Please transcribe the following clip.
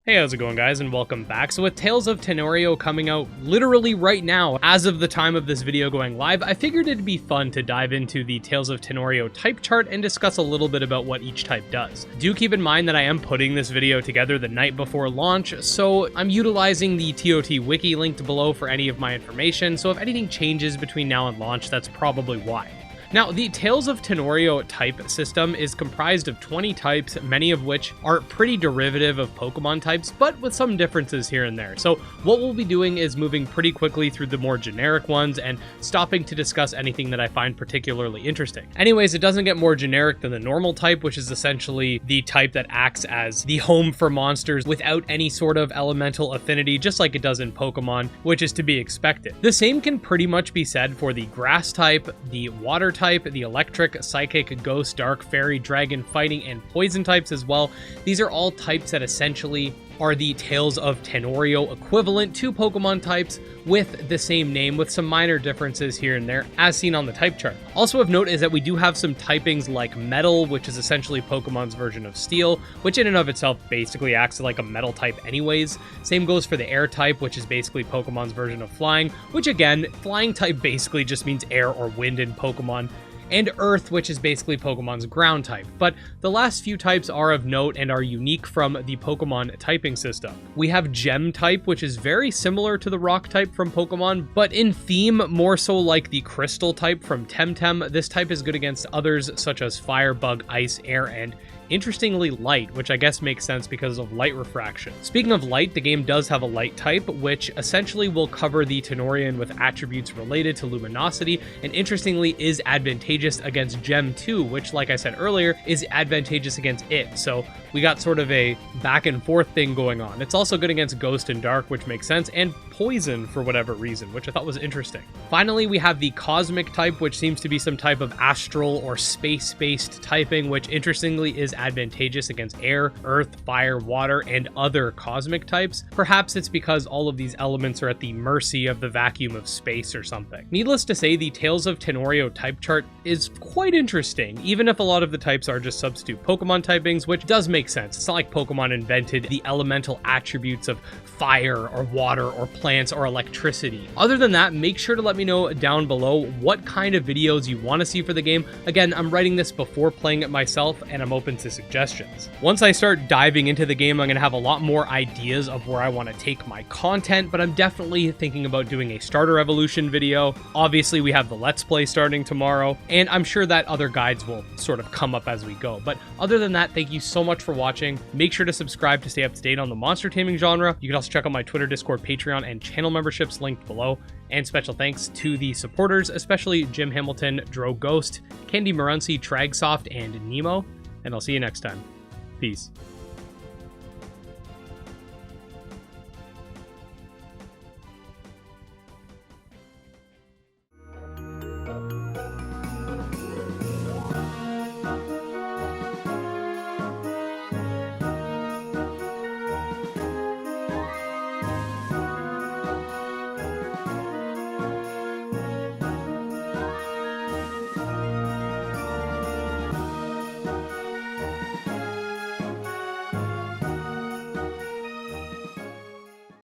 Hey, how's it going, guys, and welcome back. So with Tales of Tanorio coming out literally right now, as of the time of this video going live, I figured it'd be fun to dive into the Tales of Tanorio type chart and discuss a little bit about what each type does. Do keep in mind that I am putting this video together the night before launch, so I'm utilizing the TOT Wiki linked below for any of my information, so if anything changes between now and launch, that's probably why. Now, the Tales of Tanorio type system is comprised of 20 types, many of which are pretty derivative of Pokemon types, but with some differences here and there. So what we'll be doing is moving pretty quickly through the more generic ones and stopping to discuss anything that I find particularly interesting. Anyways, it doesn't get more generic than the normal type, which is essentially the type that acts as the home for monsters without any sort of elemental affinity, just like it does in Pokemon, which is to be expected. The same can pretty much be said for the grass type, the water type, the electric, psychic, ghost, dark, fairy, dragon, fighting, and poison types as well. These are all types that essentially are the Tales of Tanorio equivalent to Pokemon types with the same name, with some minor differences here and there, as seen on the type chart. Also of note is that we do have some typings like Metal, which is essentially Pokemon's version of Steel, which in and of itself basically acts like a metal type anyways. Same goes for the Air type, which is basically Pokemon's version of Flying, which again, Flying type basically just means air or wind in Pokemon, and Earth, which is basically Pokemon's ground type. But the last few types are of note and are unique from the Pokemon typing system. We have Gem type, which is very similar to the Rock type from Pokemon, but in theme more so like the Crystal type from Temtem. This type is good against others such as Fire, Bug, Ice, Air, and interestingly light, which I guess makes sense because of light refraction. Speaking of light, the game does have a light type, which essentially will cover the Tenorian with attributes related to luminosity, and interestingly is advantageous against Gem 2, which, like I said earlier, is advantageous against it. So we got sort of a back and forth thing going on. It's also good against Ghost and Dark, which makes sense, and Poison for whatever reason, which I thought was interesting. Finally, we have the Cosmic type, which seems to be some type of astral or space-based typing, which interestingly is advantageous against air, earth, fire, water, and other cosmic types. Perhaps it's because all of these elements are at the mercy of the vacuum of space or something. Needless to say, the Tales of Tanorio type chart is quite interesting, even if a lot of the types are just substitute Pokemon typings, which does make sense. It's not like Pokemon invented the elemental attributes of fire or water or plants or electricity. Other than that, make sure to let me know down below what kind of videos you want to see for the game. Again, I'm writing this before playing it myself, and I'm open to suggestions. Once I start diving into the game, I'm going to have a lot more ideas of where I want to take my content, but I'm definitely thinking about doing a starter evolution video. Obviously, we have the Let's Play starting tomorrow, and I'm sure that other guides will sort of come up as we go. But other than that, thank you so much for watching. Make sure to subscribe to stay up to date on the monster taming genre. You can also check out my Twitter, Discord, Patreon, and channel memberships linked below. And special thanks to the supporters, especially Jim Hamilton, Dro Ghost, Candy Marunci, Tragsoft, and Nemo. And I'll see you next time. Peace.